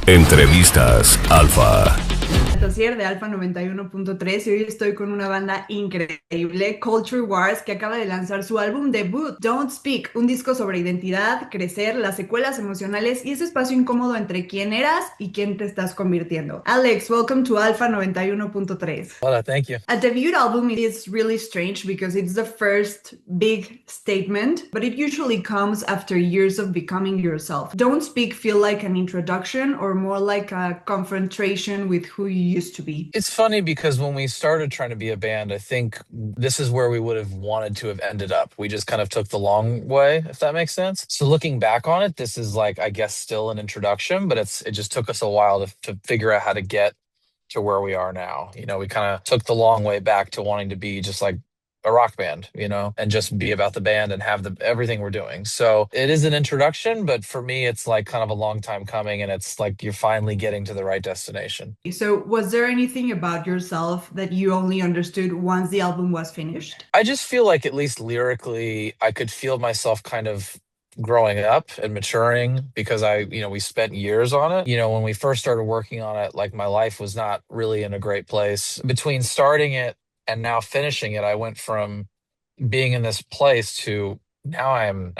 Entrevistas Alfa. Tassier de Alfa 91.3 y hoy estoy con una banda increíble, Culture Wars, que acaba de lanzar su álbum debut, Don't Speak, un disco sobre identidad, crecer, las secuelas emocionales y ese espacio incómodo entre quién eras y quién te estás convirtiendo. Alex, welcome to Alfa 91.3. Hola, thank you. A debut album is really strange because it's the first big statement, but it usually comes after years of becoming yourself. Don't Speak feel like an introduction or more like a confrontation with who you used to be? It's funny because when we started trying to be a band, I think this is where we would have wanted to have ended up. We just kind of took the long way, if that makes sense. So looking back on it, this is like, I guess, still an introduction, but it just took us a while to figure out how to get to where we are now. We kind of took the long way back to wanting to be just like a rock band, and just be about the band and have everything we're doing. So it is an introduction, but for me, it's like kind of a long time coming, and it's like you're finally getting to the right destination. So, was there anything about yourself that you only understood once the album was finished? I just feel like, at least lyrically, I could feel myself kind of growing up and maturing because we spent years on it. When we first started working on it, like my life was not really in a great place. Between starting it and now finishing it, I went from being in this place to now I'm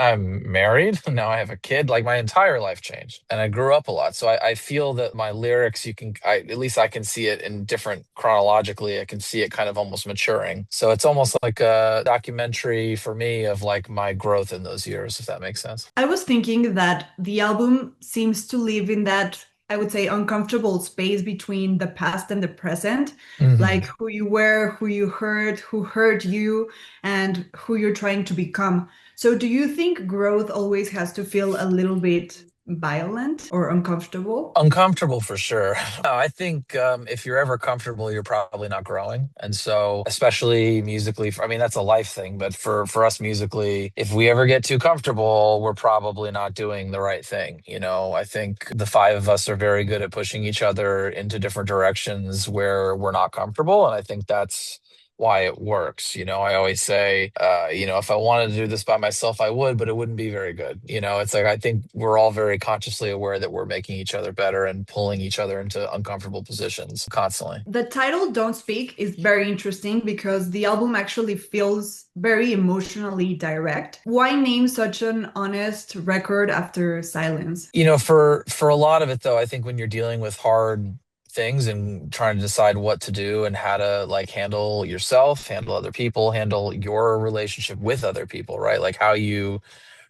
married. Now I have a kid. Like, my entire life changed, and I grew up a lot. So I feel that my lyrics, at least I can see it in different chronologically. I can see it kind of almost maturing. So it's almost like a documentary for me of like my growth in those years, if that makes sense. I was thinking that the album seems to live in that, I would say, uncomfortable space between the past and the present, Hmm. like who you were, who you hurt, who hurt you, and who you're trying to become. So, do you think growth always has to feel a little bit violent or uncomfortable? Uncomfortable for sure. I think if you're ever comfortable, you're probably not growing. And so, especially musically, I mean, that's a life thing. But for us musically, if we ever get too comfortable, we're probably not doing the right thing. I think the five of us are very good at pushing each other into different directions where we're not comfortable. And I think that's why it works. I always say, if I wanted to do this by myself, I would, but it wouldn't be very good. It's like, I think we're all very consciously aware that we're making each other better and pulling each other into uncomfortable positions constantly. The title Don't Speak is very interesting because the album actually feels very emotionally direct. Why name such an honest record after silence? For a lot of it though, I think when you're dealing with hard things and trying to decide what to do and how to like handle yourself, handle other people, handle your relationship with other people, right? Like how you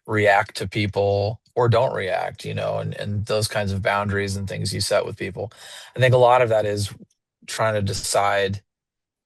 react to people or don't react, and those kinds of boundaries and things you set with people. I think a lot of that is trying to decide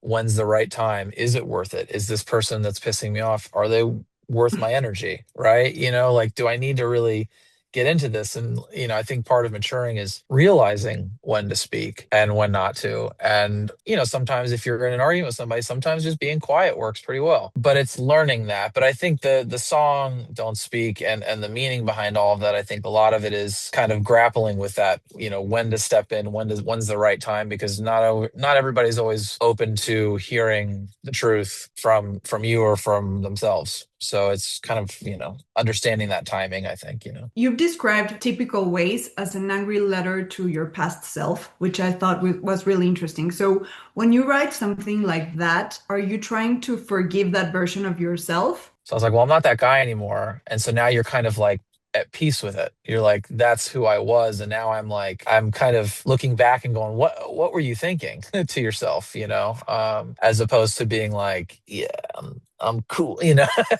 when's the right time. Is it worth it? Is this person that's pissing me off, are they worth my energy? Right? Like, do I need to really get into this? And, I think part of maturing is realizing when to speak and when not to. And, sometimes if you're in an argument with somebody, sometimes just being quiet works pretty well. But it's learning that. But I think the song Don't Speak and the meaning behind all of that, I think a lot of it is kind of grappling with that, when to step in, when's the right time, because not everybody's always open to hearing the truth from you or from themselves. So it's kind of, understanding that timing, I think. You've described typical ways as an angry letter to your past self, which I thought was really interesting. So, when you write something like that, are you trying to forgive that version of yourself? So I was like, well, I'm not that guy anymore. And so now you're kind of like at peace with it. You're like, that's who I was. And now I'm kind of looking back and going, what were you thinking to yourself, as opposed to being like, yeah, I'm cool,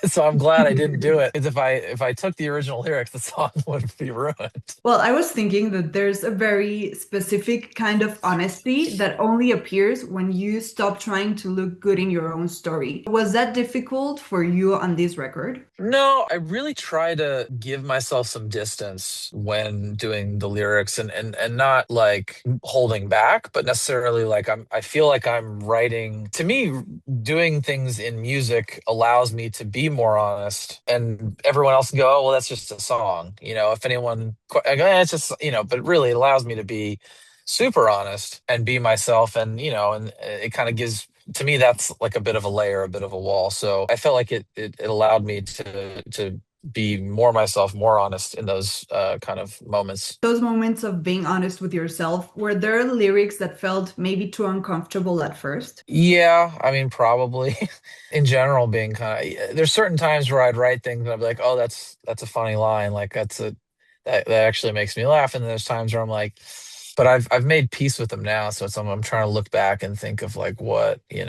So I'm glad I didn't do it. Because if I took the original lyrics, the song would be ruined. Well, I was thinking that there's a very specific kind of honesty that only appears when you stop trying to look good in your own story. Was that difficult for you on this record? No, I really try to give myself some distance when doing the lyrics, and not like holding back, but necessarily like I feel like I'm writing. To me, doing things in music allows me to be more honest, and everyone else can go, oh, well, that's just a song. If anyone, I go, it's just, but really it allows me to be super honest and be myself. And it kind of gives, to me, that's like a bit of a layer, a bit of a wall. So I felt like it allowed me to be more myself, more honest in those kind of moments. Those moments of being honest with yourself, were there lyrics that felt maybe too uncomfortable at first? Yeah, I mean, probably in general, being kind of, there's certain times where I'd write things and I'd be like, oh, that's a funny line. Like that actually makes me laugh. And there's times where I'm like, but I've made peace with them now. So I'm trying to look back and think of like what, I don't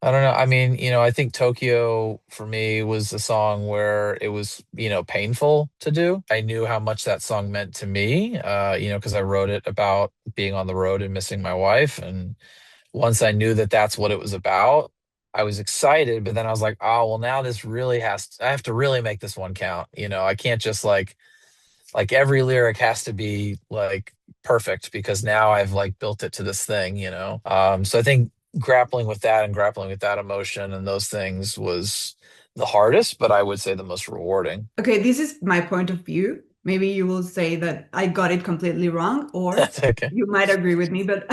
know. I mean, I think Tokyo for me was a song where it was, painful to do. I knew how much that song meant to me, because I wrote it about being on the road and missing my wife. And once I knew that that's what it was about, I was excited, but then I was like, oh, well, now this really I have to really make this one count. I can't just like every lyric has to be like perfect because now I've like built it to this thing. So I think grappling with that and grappling with that emotion and those things was the hardest, but I would say the most rewarding. Okay, this is my point of view. Maybe you will say that I got it completely wrong, or That's okay. you might agree with me, but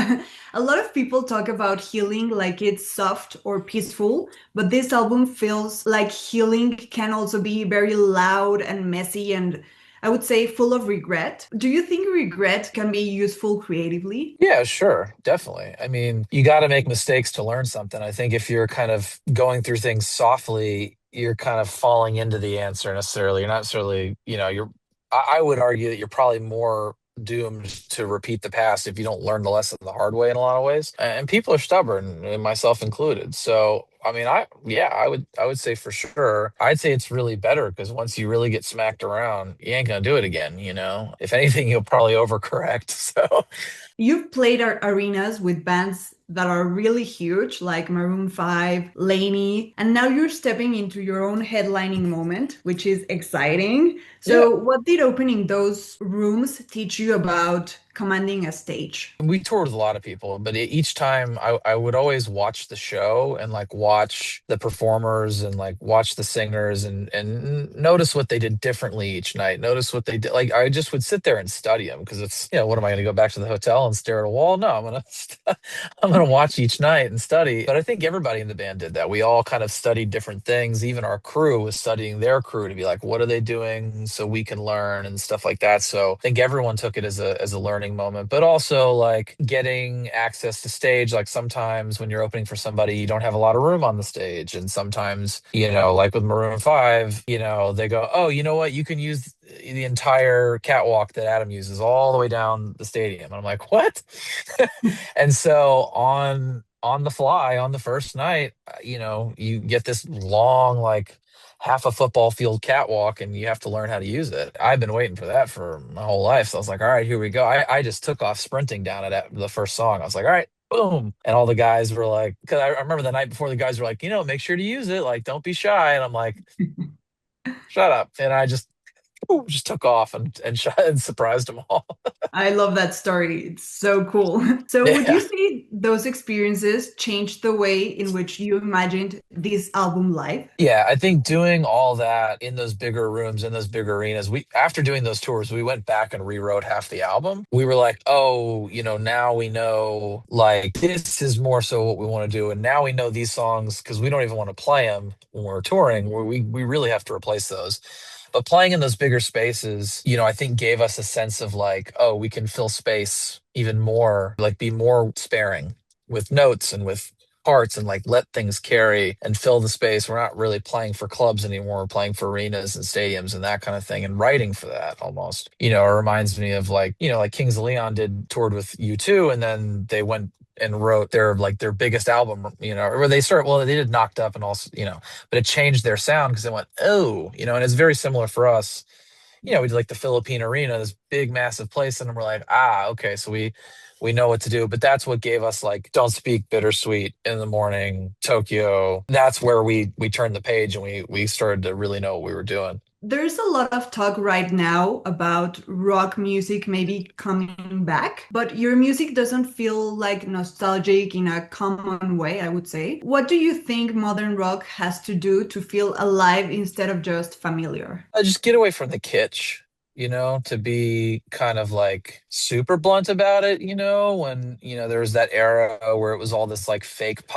a lot of people talk about healing like it's soft or peaceful, but this album feels like healing can also be very loud and messy and I would say full of regret. Do you think regret can be useful creatively? Yeah, sure. Definitely. I mean, you got to make mistakes to learn something. I think if you're kind of going through things softly, you're kind of falling into the answer necessarily. You're not necessarily, I would argue that you're probably more doomed to repeat the past if you don't learn the lesson the hard way in a lot of ways. And people are stubborn, and myself included. So, I mean, yeah, I would say for sure. I'd say it's really better because once you really get smacked around, you ain't gonna do it again. If anything, you'll probably overcorrect. So, You've played arenas with bands that are really huge, like Maroon 5, Laney, and now you're stepping into your own headlining moment, which is exciting. yeah. So, what did opening those rooms teach you about commanding a stage? We toured with a lot of people, but each time I would always watch the show and like watch the performers and like watch the singers and notice what they did differently each night. Notice what they did. Like I just would sit there and study them because what am I going to go back to the hotel and stare at a wall? No, I'm gonna watch each night and study. But I think everybody in the band did that. We all kind of studied different things. Even our crew was studying their crew to be like, what are they doing so we can learn and stuff like that. So I think everyone took it as a learning moment, but also like getting access to stage. Like sometimes when you're opening for somebody, you don't have a lot of room on the stage. And sometimes, like with Maroon 5, they go, oh, you know what? You can use the entire catwalk that Adam uses all the way down the stadium. And I'm like, what? And so on the fly on the first night, you get this long like half a football field catwalk and you have to learn how to use it. I've been waiting for that for my whole life. So I was like, all right, here we go. I just took off sprinting down it at the first song. I was like, all right, boom. And all the guys were like, because I remember the night before the guys were like, make sure to use it. Like, don't be shy. And I'm like, shut up. And I just took off and shot and surprised them all. I love that story. It's so cool. So, would you Yeah. say those experiences changed the way in which you imagined this album live? Yeah, I think doing all that in those bigger rooms, in those bigger arenas, we after doing those tours, we went back and rewrote half the album. We were like, oh, now we know like this is more so what we want to do. And now we know these songs because we don't even want to play them when we're touring, where we really have to replace those. But playing in those bigger spaces, I think gave us a sense of like, oh, we can fill space even more, like be more sparing with notes and with parts and like let things carry and fill the space. We're not really playing for clubs anymore. We're playing for arenas and stadiums and that kind of thing and writing for that almost. It reminds me of like Kings of Leon toured with U2 and then they went and wrote their biggest album, where they did Knocked Up and also, but it changed their sound because they went, oh, and it's very similar for us. We did like the Philippine Arena, this big, massive place, and we're like, okay, so we know what to do. But that's what gave us like Don't Speak, Bittersweet, In the Morning, Tokyo. That's where we turned the page and we started to really know what we were doing. There's a lot of talk right now about rock music maybe coming back, but your music doesn't feel like nostalgic in a common way, I would say. What do you think modern rock has to do to feel alive instead of just familiar? Just get away from the kitsch. To be kind of like super blunt about it, when, there was that era where it was all this like fake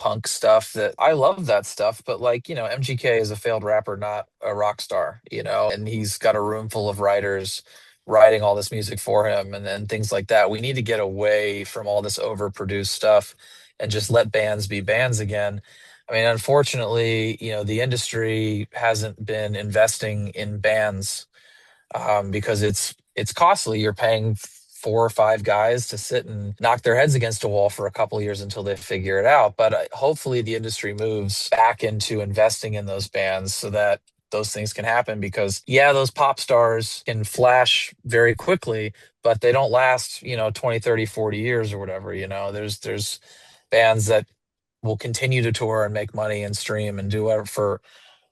punk stuff that I love that stuff, but like, MGK is a failed rapper, not a rock star, and he's got a room full of writers writing all this music for him and then things like that. We need to get away from all this overproduced stuff and just let bands be bands again. I mean, unfortunately, the industry hasn't been investing in bands because it's costly. You're paying 4 or 5 guys to sit and knock their heads against a wall for a couple of years until they figure it out. But hopefully, the industry moves back into investing in those bands so that those things can happen. Because yeah, those pop stars can flash very quickly, but they don't last 20, 30, 40 years or whatever. There's bands that will continue to tour and make money and stream and do whatever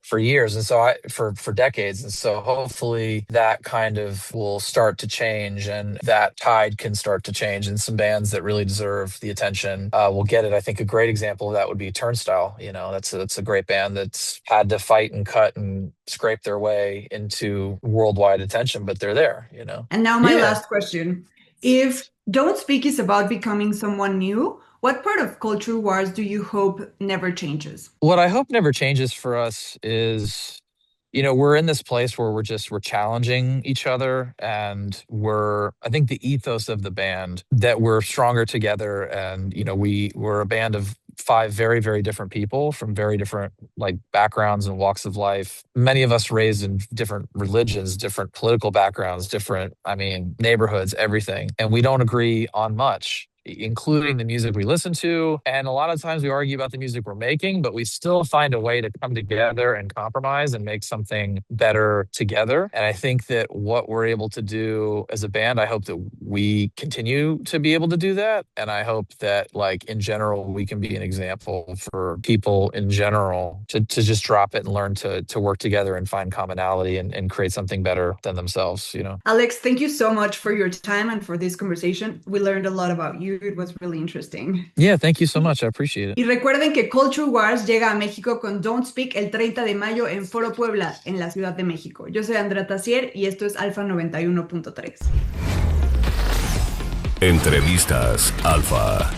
for years, and so for decades. And so hopefully that kind of will start to change, and that tide can start to change, and some bands that really deserve the attention will get it. I think a great example of that would be Turnstile. That's a great band that's had to fight and cut and scrape their way into worldwide attention, but they're there. And now my Yeah. last question. If Don't Speak is about becoming someone new, what part of culture wars do you hope never changes? What I hope never changes for us is, we're in this place where we're challenging each other, and I think the ethos of the band that we're stronger together. And, we're a band of 5 very, very different people from very different like backgrounds and walks of life. Many of us raised in different religions, different political backgrounds, different, I mean, neighborhoods, everything. And we don't agree on much, including the music we listen to. And a lot of times we argue about the music we're making, but we still find a way to come together and compromise and make something better together. And I think that what we're able to do as a band, I hope that we continue to be able to do that. And I hope that, like, in general, we can be an example for people in general to just drop it and learn to work together and find commonality and create something better than themselves. Alex, thank you so much for your time and for this conversation. We learned a lot about you. It was really interesting. Yeah, thank you so much. I appreciate it. Y recuerden que Culture Wars llega a México con Don't Speak el 30 de mayo en Foro Puebla, en la Ciudad de México. Yo soy Andrea Tassier y esto es Alfa 91.3. Entrevistas Alfa.